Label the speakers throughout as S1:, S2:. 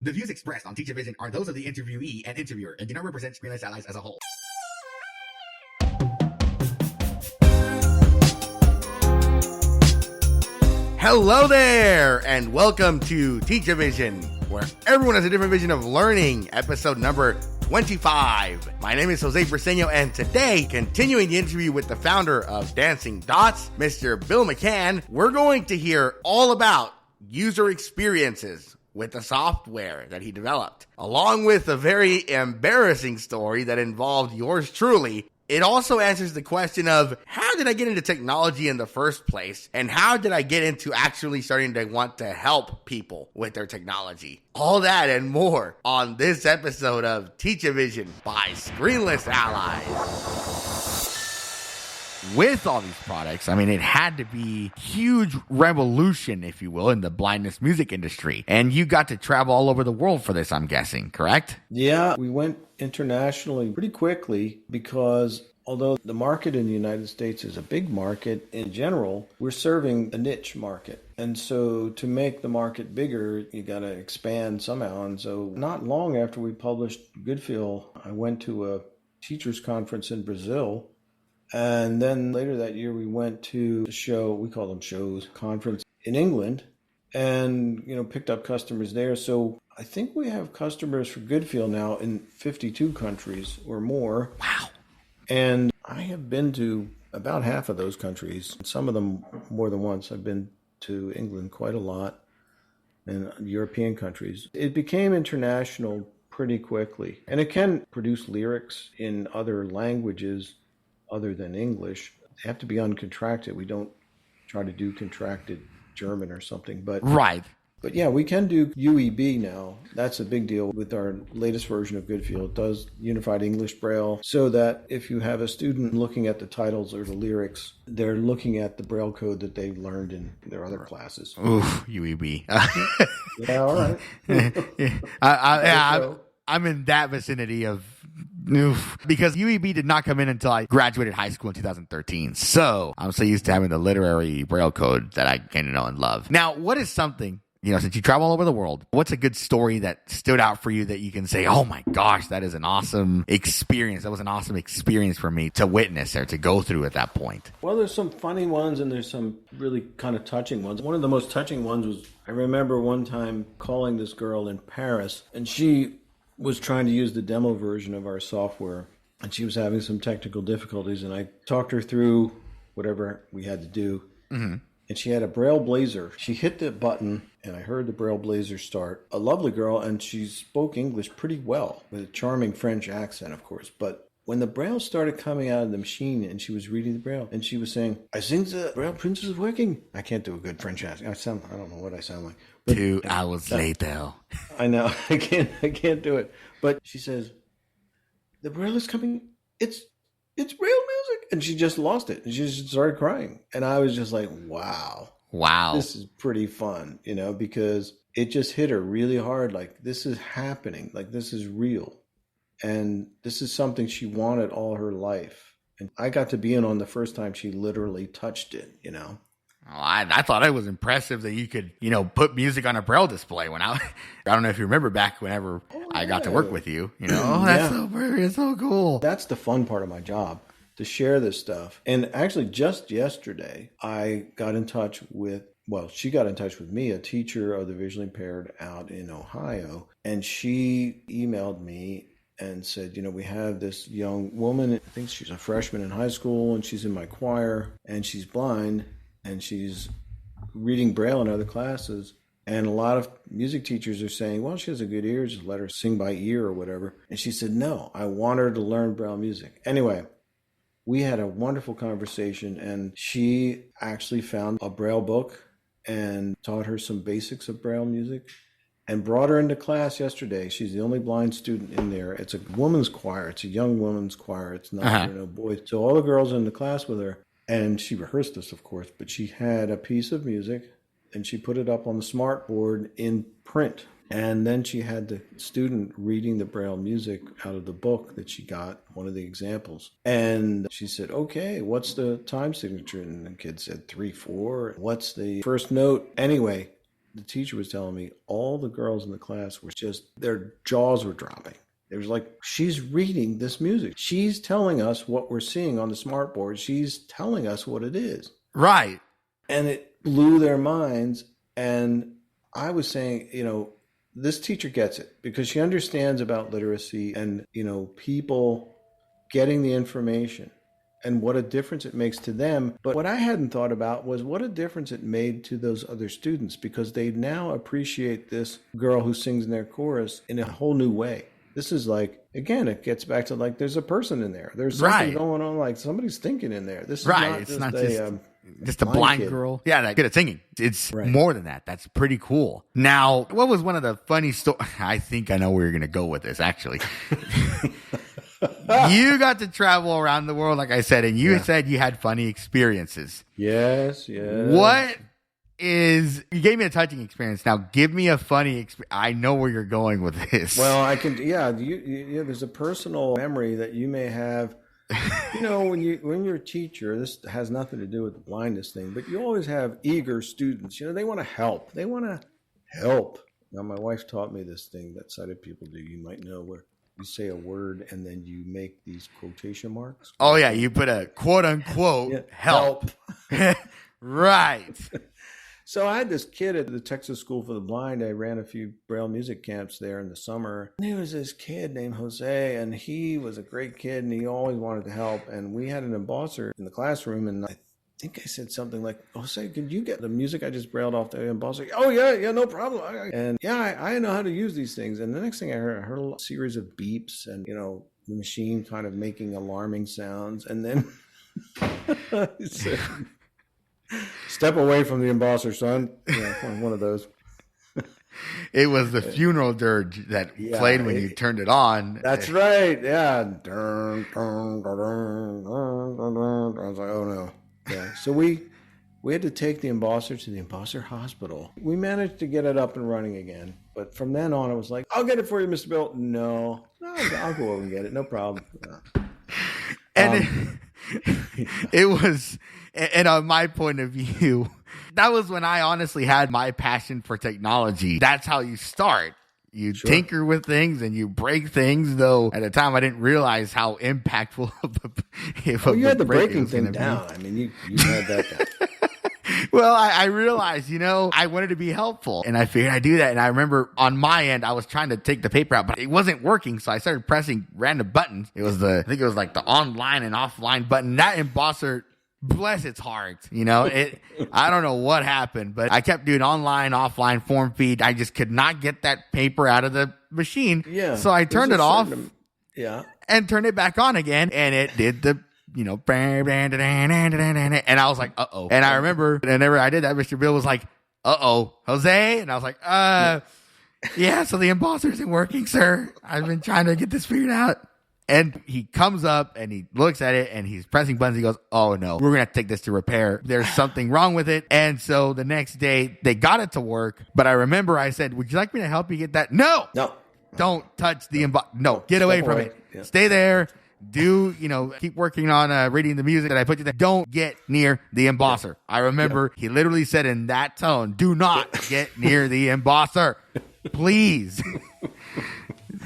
S1: The views expressed on Teachavision are those of the interviewee and interviewer and do not represent Screenless Allies as a whole. Hello there, and welcome to Teachavision, where everyone has a different vision of learning, episode number 25. My name is Jose Briseño, and today, continuing the interview with the founder of Dancing Dots, Mr. Bill McCann, we're going to hear all about user experiences with the software that he developed, along with a very embarrassing story that involved yours truly. It also answers the question of how did I get into technology in the first place, and how did I get into actually starting to want to help people with their technology? All that and more on this episode of Teachavision by Screenless Allies. With all these products, I mean, it had to be huge revolution, if you will, in the blindness music industry. And you got to travel all over the world for this, I'm guessing, correct?
S2: Yeah, we went internationally pretty quickly because although the market in the United States is a big market in general, we're serving a niche market. And so to make the market bigger, you got to expand somehow. And so not long after we published Goodfeel, I went to a teachers conference in Brazil. And then later that year, we went to a show, we call them shows, conference in England, and, picked up customers there. So I think we have customers for Goodfeel now in 52 countries or more.
S1: Wow.
S2: And I have been to about half of those countries, some of them more than once. I've been to England quite a lot and European countries. It became international pretty quickly. And it can produce lyrics in other languages other than English. They have to be uncontracted. We don't try to do contracted German or something. But
S1: right.
S2: But yeah, we can do UEB now. That's a big deal with our latest version of Goodfeel. It does Unified English Braille so that if you have a student looking at the titles or the lyrics, they're looking at the Braille code that they've learned in their other classes.
S1: Oof, UEB.
S2: Yeah, all right.
S1: I'm in that vicinity of because UEB did not come in until I graduated high school in 2013. So I'm so used to having the literary Braille code that I came to know and love. Now, what is something, since you travel all over the world, what's a good story that stood out for you that you can say, oh my gosh, that is an awesome experience. That was an awesome experience for me to witness or to go through at that point?
S2: Well, there's some funny ones and there's some really kind of touching ones. One of the most touching ones was, I remember one time calling this girl in Paris, and she was trying to use the demo version of our software, and she was having some technical difficulties, and I talked her through whatever we had to do. Mm-hmm. And she had a Braille Blazer. She hit the button, and I heard the Braille Blazer start. A lovely girl, and she spoke English pretty well, with a charming French accent, of course. But when the Braille started coming out of the machine, and she was reading the Braille, and she was saying, I think the Braille print is working. I can't do a good French accent. I don't know what I sound like. But
S1: 2 hours later.
S2: I know. I can't do it. But she says, the Braille is coming. It's Braille music. And she just lost it. And she just started crying. And I was just like, wow. This is pretty fun, because it just hit her really hard. Like, this is happening. Like, this is real. And this is something she wanted all her life. And I got to be in on the first time she literally touched it,
S1: Well, I thought it was impressive that you could, put music on a Braille display when I don't know if you remember back whenever I got to work with you, that's so cool.
S2: That's the fun part of my job, to share this stuff. And actually just yesterday, I got in touch with, she got in touch with me, a teacher of the visually impaired out in Ohio. And she emailed me and said, we have this young woman, I think she's a freshman in high school, and she's in my choir, and she's blind. And she's reading Braille in other classes. And a lot of music teachers are saying, well, she has a good ear, just let her sing by ear or whatever. And she said, no, I want her to learn Braille music. Anyway, we had a wonderful conversation, and she actually found a Braille book and taught her some basics of Braille music and brought her into class yesterday. She's the only blind student in there. It's a woman's choir. It's a young woman's choir. It's not boys. So all the girls are in the class with her. And she rehearsed this, of course, but she had a piece of music and she put it up on the smart board in print. And then she had the student reading the Braille music out of the book that she got, one of the examples. And she said, okay, what's the time signature? And the kid said 3/4. What's the first note? Anyway, the teacher was telling me all the girls in the class were just, their jaws were dropping. It was like, she's reading this music. She's telling us what we're seeing on the smartboard. She's telling us what it is.
S1: Right.
S2: And it blew their minds. And I was saying, this teacher gets it because she understands about literacy and, people getting the information and what a difference it makes to them. But what I hadn't thought about was what a difference it made to those other students, because they now appreciate this girl who sings in their chorus in a whole new way. This is like, again, it gets back to like, there's a person in there. There's something going on, like somebody's thinking in there. This is not
S1: just a blind
S2: kid.
S1: girl. Yeah, that good at singing. It's more than that. That's pretty cool. Now, what was one of the funny stories? I think I know where you're going to go with this, actually. You got to travel around the world, like I said, and you said you had funny experiences.
S2: Yes.
S1: What is, you gave me a touching experience. Now give me a funny experience. I know where you're going with this.
S2: Well, I can, there's a personal memory that you may have. When you're a teacher, this has nothing to do with the blindness thing, but you always have eager students. They want to help. Now, my wife taught me this thing that sighted people do. You might know, where you say a word and then you make these quotation marks.
S1: Oh yeah, you put a quote unquote help. Right.
S2: So I had this kid at the Texas School for the Blind. I ran a few Braille music camps there in the summer. And there was this kid named Jose, and he was a great kid, and he always wanted to help. And we had an embosser in the classroom, and I think I said something like, Jose, could you get the music I just brailled off the embosser? Oh, yeah, no problem. And I know how to use these things. And the next thing I heard a series of beeps and, the machine kind of making alarming sounds. And then he said, step away from the embosser, son. One of those.
S1: It was the funeral dirge that played when you turned it on.
S2: That's right. Yeah. I was like, oh no. Yeah. So we had to take the embosser to the embosser hospital. We managed to get it up and running again. But from then on, it was like, I'll get it for you, Mr. Bill. No, I'll go over and get it. No problem.
S1: And it was, and on my point of view, that was when I honestly had my passion for technology. That's how you start. You tinker with things and you break things, though at the time I didn't realize how impactful
S2: you had the breaking thing down. I mean, you had that down.
S1: Well, I realized, I wanted to be helpful, and I figured I'd do that. And I remember on my end, I was trying to take the paper out, but it wasn't working. So I started pressing random buttons. I think it was like the online and offline button. That embosser, bless its heart, I don't know what happened, but I kept doing online, offline form feed. I just could not get that paper out of the machine.
S2: Yeah.
S1: So I turned it off.
S2: And
S1: turned it back on again, and it did the, and I was like, uh-oh. And I remember whenever I did that, Mr. Bill was like, uh-oh, Jose? And I was like, yeah, so the embosser isn't working, sir. I've been trying to get this figured out. And he comes up and he looks at it and he's pressing buttons. He goes, oh no, we're going to have to take this to repair. There's something wrong with it. And so the next day they got it to work. But I remember I said, would you like me to help you get that? No. Don't touch the embosser. No, get away from it. Yeah. Stay there. Keep working on reading the music that I put you there. Don't get near the embosser. I remember he literally said in that tone, do not get near the embosser. Please.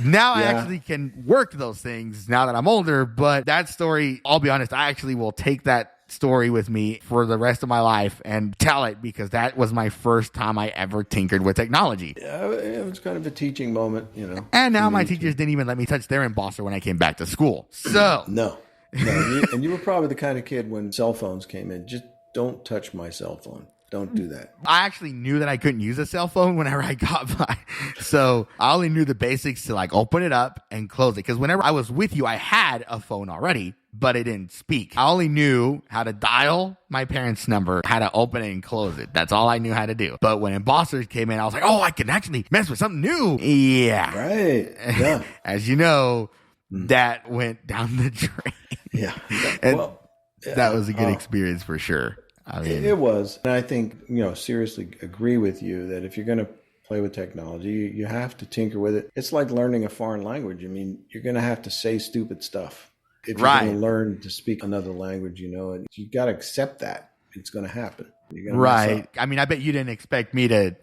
S1: Now I actually can work those things now that I'm older, but that story, I'll be honest, I actually will take that story with me for the rest of my life and tell it, because that was my first time I ever tinkered with technology.
S2: Yeah, it was kind of a teaching moment,
S1: And now my teachers didn't even let me touch their embosser when I came back to school. So
S2: No, and you were probably the kind of kid when cell phones came in, just don't touch my cell phone. Don't do that.
S1: I actually knew that I couldn't use a cell phone whenever I got by. So I only knew the basics to open it up and close it. Because whenever I was with you, I had a phone already, but it didn't speak. I only knew how to dial my parents' number, how to open it and close it. That's all I knew how to do. But when embossers came in, I was like, oh, I can actually mess with something new. Yeah.
S2: Right. Yeah.
S1: As you know, that went down the drain.
S2: Yeah.
S1: That was a good experience for sure. I mean,
S2: it was. And I think, seriously agree with you that if you're going to play with technology, you have to tinker with it. It's like learning a foreign language. I mean, you're going to have to say stupid stuff. If you're going to learn to speak another language, and you got to accept that it's going to happen. You're gonna mess up.
S1: I mean, I bet you didn't expect me to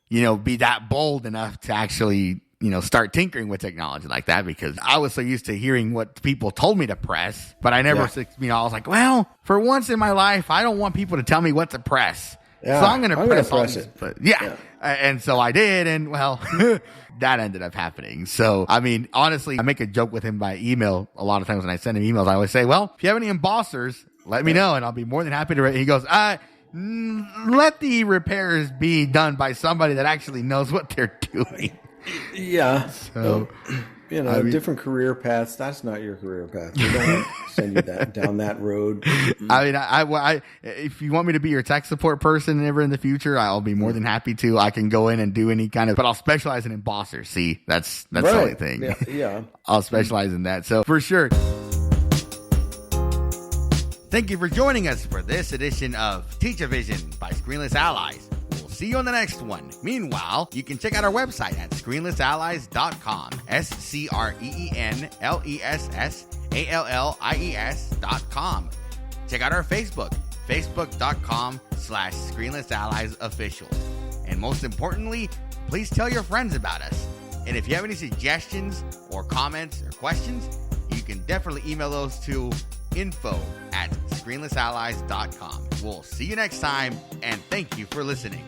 S1: be that bold enough to actually, start tinkering with technology like that, because I was so used to hearing what people told me to press, but I never, I was like, well, for once in my life, I don't want people to tell me what to press.
S2: Yeah,
S1: so I'm going to press
S2: it.
S1: But and so I did. And well, that ended up happening. So, I mean, honestly, I make a joke with him by email. A lot of times when I send him emails, I always say, well, if you have any embossers, let me know and I'll be more than happy to. He goes, let the repairs be done by somebody that actually knows what they're doing.
S2: Yeah.
S1: So,
S2: different career paths. That's not your career path. We don't send you down that road.
S1: I mean, I if you want me to be your tech support person ever in the future, I'll be more than happy to. I can go in and do any kind of, but I'll specialize in embossers. See, that's the only thing.
S2: Yeah.
S1: I'll specialize in that. So for sure. Thank you for joining us for this edition of Teachavision by Screenless Allies. We'll see you on the next one. Meanwhile, you can check out our website at screenlessallies.com. SCREENLESSALLIES.com. Check out our Facebook, facebook.com/ScreenlessAlliesOfficial. And most importantly, please tell your friends about us. And if you have any suggestions or comments or questions, you can definitely email those to info@screenlessallies.com. We'll see you next time, and thank you for listening.